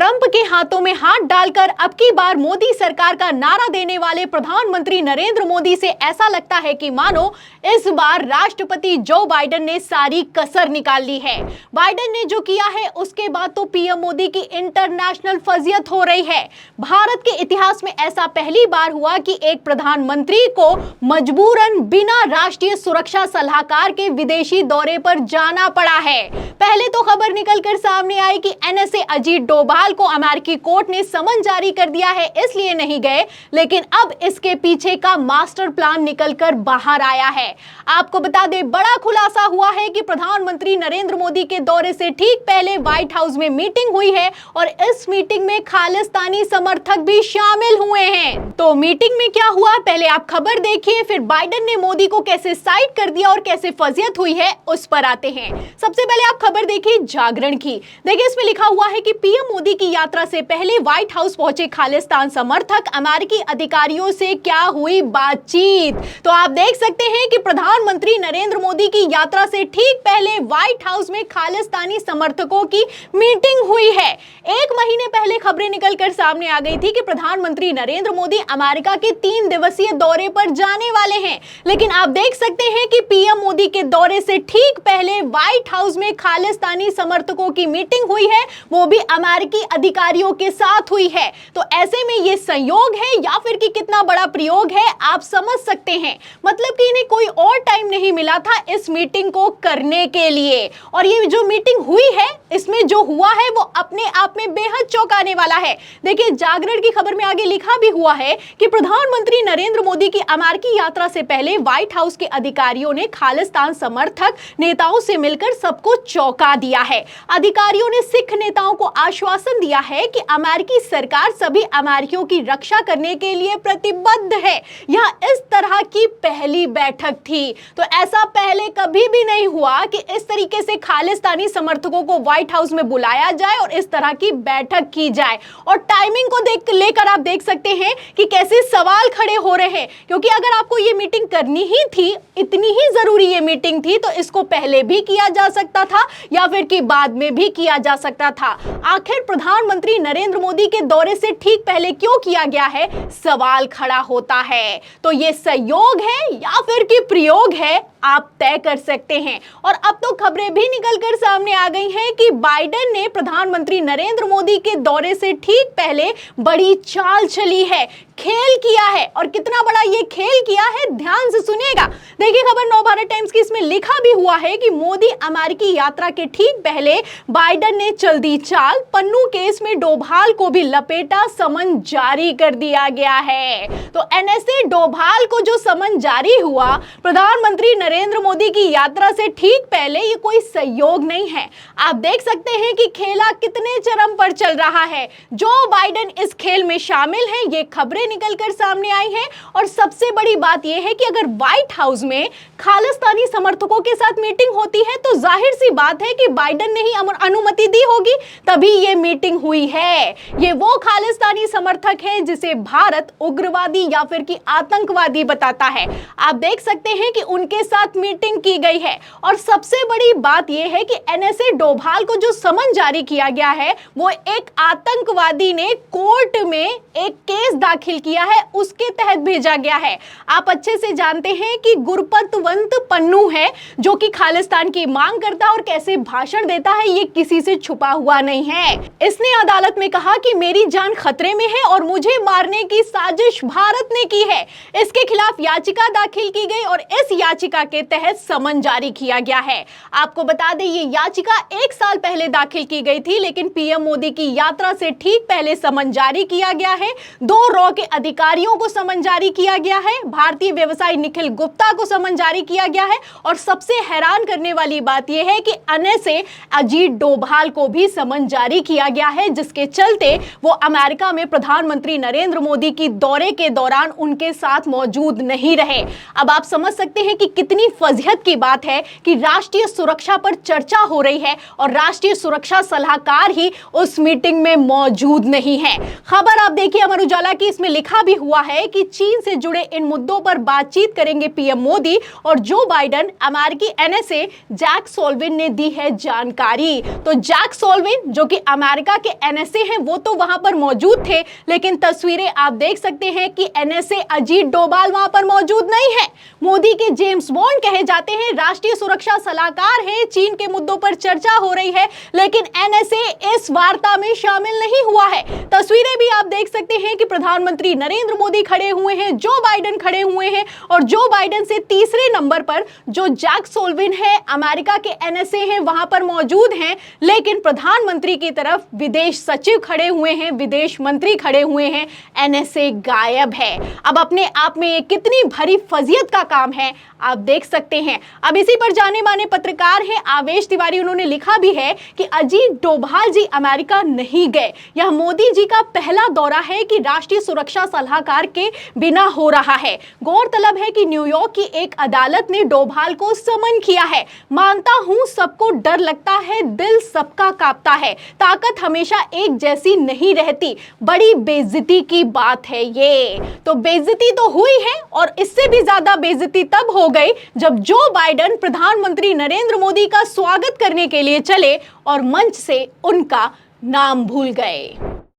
Trump के हाथों में हाथ डालकर अब की बार मोदी सरकार का नारा देने वाले प्रधानमंत्री नरेंद्र मोदी से ऐसा लगता है कि मानो इस बार राष्ट्रपति जो बाइडेन ने सारी कसर निकाल ली है। बाइडेन ने जो किया है उसके बाद तो पीएम मोदी की इंटरनेशनल फजीयत हो रही है। भारत के इतिहास में ऐसा पहली बार हुआ कि एक प्रधानमंत्री को मजबूरन बिना राष्ट्रीय सुरक्षा सलाहकार के विदेशी दौरे पर जाना पड़ा है। पहले तो खबर निकलकर सामने आई कि एनएसए अजीत डोभाल को अमेरिकी कोर्ट ने समन जारी कर दिया है, इसलिए नहीं गए, लेकिन अब इसके पीछे का मास्टर प्लान निकलकर बाहर आया है। आपको बता दें, बड़ा खुलासा हुआ है कि प्रधानमंत्री नरेंद्र मोदी के दौरे से ठीक पहले व्हाइट हाउस में मीटिंग हुई है और इस मीटिंग में खालिस्तानी समर्थक भी शामिल हुए हैं। तो मीटिंग में क्या हुआ, पहले आप खबर देखिए, फिर बाइडेन ने मोदी को कैसे साइड कर दिया और कैसे फजीयत हुई है उस पर आते हैं। सबसे पहले आप खबर देखिए जागरण की। देखिए, इसमें लिखा हुआ है कि पीएम मोदी की यात्रा से पहले व्हाइट हाउस पहुंचे खालिस्तान समर्थक, अमेरिकी अधिकारियों से क्या हुई बातचीत। तो आप देख सकते हैं कि प्रधानमंत्री नरेंद्र मोदी की यात्रा से ठीक पहले व्हाइट हाउस में खालिस्तानी समर्थकों की मीटिंग हुई है। एक महीने पहले खबरें निकलकर सामने आ गई थी कि प्रधानमंत्री नरेंद्र मोदी अमेरिका के 3 दिवसीय दौरे पर जाने वाले हैं, लेकिन आप देख सकते हैं कि पीएम मोदी के दौरे से ठीक पहले व्हाइट हाउस में खालिस्तानी समर्थकों की मीटिंग हुई है, वो भी अमेरिकी अधिकारियों के साथ हुई है। तो ऐसे में ये संयोग है या फिर कि कितना बड़ा प्रयोग है आप समझ सकते हैं। मतलब कि इन्हें कोई और टाइम नहीं मिला था इस मीटिंग को करने के लिए, और ये जो मीटिंग हुई है इसमें जो हुआ है वो अपने आप में बेहद चौंकाने वाला है। देखिए, जागरण की खबर में आगे लिखा भी हुआ है कि प्रधानमंत्री नरेंद्र मोदी की अमेरिकी यात्रा से पहले व्हाइट हाउस के अधिकारियों ने खालिस्तान समर्थक नेताओं से मिलकर सबको चौंका दिया है। अधिकारियों ने सिख नेताओं को आश्वासन दिया है कि अमेरिकी सरकार सभी अमेरिकियों की रक्षा करने के लिए प्रतिबद्ध है। यह इस तरह की पहली बैठक थी। तो ऐसा पहले कभी भी नहीं हुआ कि इस तरीके से खालिस्तानी समर्थकों को व्हाइट हाउस में बुलाया जाए और इस तरह की बैठक की जाए। और टाइमिंग को लेकर आप देख सकते हैं कि कैसे सवाल खड़े हो रहे हैं, क्योंकि अगर आपको ये मीटिंग करनी ही थी, इतनी ही जरूरी ये मीटिंग थी, तो इसको पहले भी किया जा सकता था या फिर कि बाद में भी किया जा सकता था। आखिर प्रधानमंत्री नरेंद्र मोदी के दौरे से ठीक पहले क्यों किया गया है, सवाल खड़ा होता है। तो ये संयोग है या फिर कि प्रयोग है, आप तय कर सकते हैं। और अब तो खबरें भी निकलकर सामने आ गई हैं कि बाइडेन ने प्रधानमंत्री नरेंद्र मोदी के दौरे से ठीक पहले बड़ी चाल चली है, खेल किया है। और कितना बड़ा ये खेल किया है, ध्यान से सुनिएगा। देखिए, खबर नवभारत टाइम्स की, इसमें लिखा भी हुआ है कि मोदी अमेरिकी यात्रा के ठीक पहले बाइडेन ने चल दी चाल, पन्नू केस में डोभाल को भी लपेटा, समन जारी कर दिया गया है। तो एनएसए डोभाल को जो समन जारी हुआ प्रधानमंत्री नरेंद्र मोदी की यात्रा से ठीक पहले, ये कोई संयोग नहीं है। आप देख सकते हैं कि खेला कितने चरम पर चल रहा है। जो बाइडेन इस खेल में शामिल हैं, ये खबरें निकलकर सामने आई हैं। और सबसे बड़ी बात यह है कि अगर व्हाइट हाउस में खालिस्तानी समर्थकों के साथ मीटिंग होती है तो जाहिर सी बात है कि बाइडेन ने ही अनुमति दी होगी, तभी ये मीटिंग हुई है। ये वो खालिस्तानी समर्थक है जिसे भारत उग्रवादी या फिर कि आतंकवादी बताता है। आप देख सकते हैं कि उनके साथ मीटिंग की गई है। और सबसे बड़ी बात यह है कि एनएसए डोभाल को जो समन जारी किया गया है, वो एक आतंकवादी ने कोर्ट में एक केस दाखिल किया है, उसके तहत भेजा गया है। आप अच्छे से जानते हैं कि गुरपतवंत पन्नू है जो कि खालिस्तान की मांग करता है और कैसे भाषण देता है, ये किसी से छुपा हुआ नहीं है। इसने अदालत में कहा कि मेरी जान खतरे में है और मुझे मारने की साजिश भारत ने की है। इसके खिलाफ याचिका दाखिल की गई और इस याचिका के तहत समन जारी किया गया है। आपको बता दें, ये याचिका 1 साल पहले दाखिल की गई थी, लेकिन पीएम मोदी की यात्रा से ठीक पहले समन जारी किया गया है। 2 रॉ के अधिकारियों को समन जारी किया गया है, भारतीय व्यवसायी निखिल गुप्ता को समन जारी किया गया है। और सबसे हैरान करने वाली बात यह है कि एनएसए अजीत डोभाल को भी समन जारी किया गया है, जिसके चलते वो अमेरिका में प्रधानमंत्री नरेंद्र मोदी की दौरे के दौरान उनके साथ मौजूद नहीं रहे। अब आप समझ सकते हैं कि कितनी फजीहत की बात है कि राष्ट्रीय सुरक्षा पर चर्चा हो रही है और राष्ट्रीय सुरक्षा सलाहकार ही उस मीटिंग में मौजूद नहीं है। खबर आप देखिए अमर उजाला की, इसमें लिखा भी हुआ है कि चीन से जुड़े इन मुद्दों पर बातचीत करेंगे पीएम मोदी और जो बाइडेन। अमेरिकी एनएसए जैक सोल्विन ने दी है जानकारी। तो जैक सोल्विन, जो कि अमेरिका अमेरिका के एनएसए हैं वो तो वहां पर मौजूद थे, लेकिन तस्वीरें आप देख सकते हैं कि एनएसए अजीत डोभाल वहां पर मौजूद नहीं है। मोदी के जेम्स बॉन्ड कहे जाते हैं, राष्ट्रीय सुरक्षा सलाहकार हैं, चीन के मुद्दों पर चर्चा हो रही है, लेकिन एनएसए इस वार्ता में शामिल नहीं हुआ है। तस्वीरें भी आप देख सकते हैं कि प्रधानमंत्री नरेंद्र मोदी खड़े हुए हैं, जो बाइडेन खड़े हुए हैं, और जो बाइडेन से तीसरे नंबर पर जो जैक सोल्विन है, अमेरिका के एनएसए हैं, वहां पर मौजूद हैं, लेकिन प्रधानमंत्री की तरफ विदेश सचिव खड़े हुए हैं, विदेश मंत्री खड़े हुए हैं, एनएसए गायब है। अब अपने आप में ये कितनी भरी फजीयत का काम है आप देख सकते हैं। अब इसी पर जाने माने पत्रकार हैं आवेश तिवारी, उन्होंने लिखा भी है कि अजीत डोभाल जी अमेरिका नहीं गए, यह मोदी जी का पहला दौरा है कि राष्ट्रीय सुरक्षा सलाहकार के बिना हो रहा है। गौरतलब है कि न्यूयॉर्क की एक अदालत ने डोभाल को समन किया है। मानता हूं सबको डर लगता है, दिल सबका कांपता है, ताकत हमेशा एक जैसी नहीं रहती, बड़ी बेइज्जती की बात है ये। तो बेइज्जती तो हुई है, और इससे भी ज्यादा बेइज्जती तब हो गई जब जो बाइडेन प्रधानमंत्री नरेंद्र मोदी का स्वागत करने के लिए चले और मंच से उनका नाम भूल गए।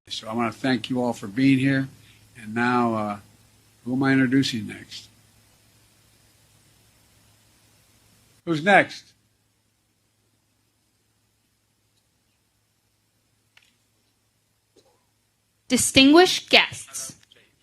So I want to thank you all for being here. And now, who am I introducing next? Who's next? Distinguished guests,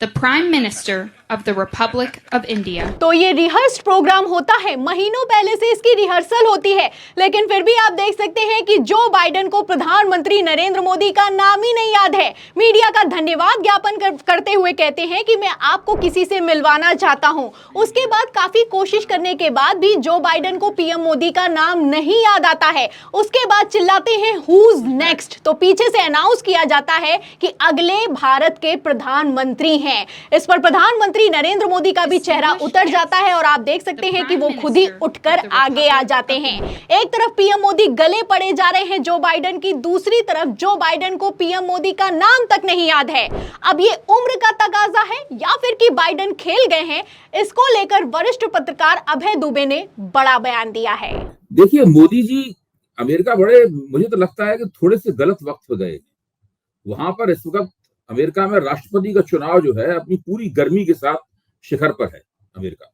the Prime Minister of the Republic of India. तो ये रिहर्स्ड प्रोग्राम होता है, महीनों पहले से इसकी rehearsal होती है, लेकिन फिर भी आप देख सकते हैं कि जो बाइडेन को प्रधानमंत्री नरेंद्र मोदी का नाम ही नहीं याद है। मीडिया का धन्यवाद ज्ञापन करते हुए कहते हैं कि मैं आपको किसी से मिलवाना चाहता हूं। उसके बाद काफी कोशिश करने के बाद भी जो बाइडेन को पीएम मोदी का नाम नहीं याद आता है। उसके बाद चिल्लाते हैं हुज नेक्स्ट, तो पीछे से अनाउंस किया जाता है कि अगले भारत के प्रधानमंत्री हैं। इस पर प्रधानमंत्री नरेंद्र मोदी का भी चेहरा उतर जाता है, और आप देख सकते हैं कि वो खुद ही उठकर आगे आ जाते हैं। एक तरफ पीएम मोदी गले पड़े जा रहे हैं जो बाइडेन की, दूसरी तरफ जो बाइडेन को पीएम मोदी का नाम तक नहीं याद है। अब ये उम्र का तकाजा है या फिर कि बाइडेन खेल गए हैं, इसको लेकर वरिष्ठ पत्रकार अभय दुबे ने बड़ा बयान दिया है। देखिए, मोदी जी अमेरिका बड़े, मुझे तो लगता है कि थोड़े से गलत वक्त पे गए। वहां पर इस वक्त अमेरिका में राष्ट्रपति का चुनाव जो है अपनी पूरी गर्मी के साथ शिखर पर है अमेरिका।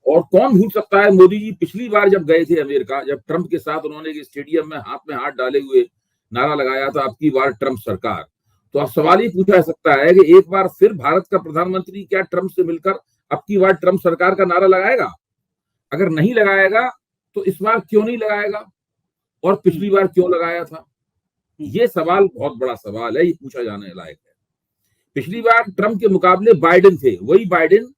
और कौन भूल सकता है, मोदी जी पिछली बार जब गए थे अमेरिका, जब ट्रंप के साथ उन्होंने स्टेडियम में हाथ डाले हुए नारा लगाया था, अब की बार ट्रंप सरकार। तो अब सवाल ये पूछा जा सकता है कि एक बार फिर भारत का प्रधानमंत्री क्या ट्रंप से मिलकर अब की बार ट्रंप सरकार का नारा लगाएगा? अगर नहीं लगाएगा तो इस बार क्यों नहीं लगाएगा, और पिछली बार क्यों लगाया था? ये सवाल बहुत बड़ा सवाल है, ये पूछा जाने लायक है। पिछली बार ट्रंप के मुकाबले बाइडेन थे, वही बाइडेन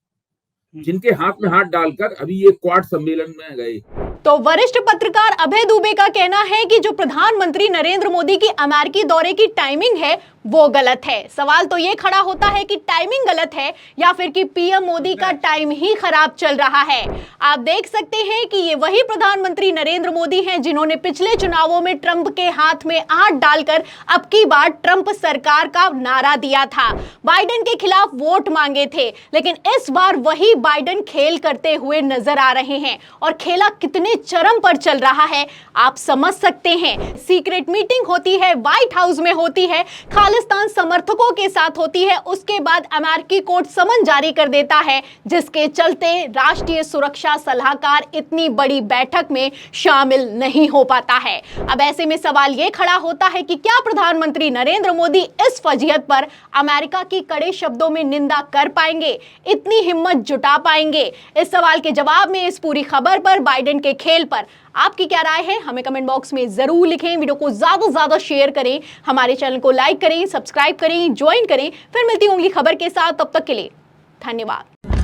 जिनके हाथ में हाथ डालकर अभी ये क्वाड सम्मेलन में गए। तो वरिष्ठ पत्रकार अभय दुबे का कहना है कि जो प्रधानमंत्री नरेंद्र मोदी की अमेरिकी दौरे की टाइमिंग है वो गलत है। सवाल तो ये खड़ा होता है कि टाइमिंग गलत है या फिर कि पीएम मोदी का टाइम ही खराब चल रहा है। आप देख सकते हैं कि ये वही प्रधानमंत्री नरेंद्र मोदी हैं जिन्होंने पिछले चुनावों में ट्रंप के हाथ में हाथ डालकर अब की बार ट्रंप सरकार का नारा दिया था, बाइडेन के खिलाफ वोट मांगे थे, लेकिन इस बार वही बाइडेन खेल करते हुए नजर आ रहे हैं। और खेला कितने चरम पर चल रहा है आप समझ सकते हैं। सीक्रेट मीटिंग होती है, व्हाइट हाउस में होती है, खालिस्तान समर्थकों के साथ होती है, उसके बाद अमेरिकी कोर्ट समन जारी कर देता है, जिसके चलते राष्ट्रीय सुरक्षा सलाहकार इतनी बड़ी बैठक में शामिल नहीं हो पाता है। अब ऐसे में सवाल यह खड़ा होता है कि क्या प्रधानमंत्री नरेंद्र मोदी इस फजीहत पर अमेरिका की कड़े शब्दों में निंदा कर पाएंगे, इतनी हिम्मत जुटा पाएंगे? इस सवाल के जवाब में इस पूरी खबर पर, बाइडेन के खेल पर आपकी क्या राय है, हमें कमेंट बॉक्स में जरूर लिखें। वीडियो को ज्यादा से ज्यादा शेयर करें, हमारे चैनल को लाइक करें, सब्सक्राइब करें, ज्वाइन करें। फिर मिलती हूँ अगली खबर के साथ, तब तक के लिए धन्यवाद।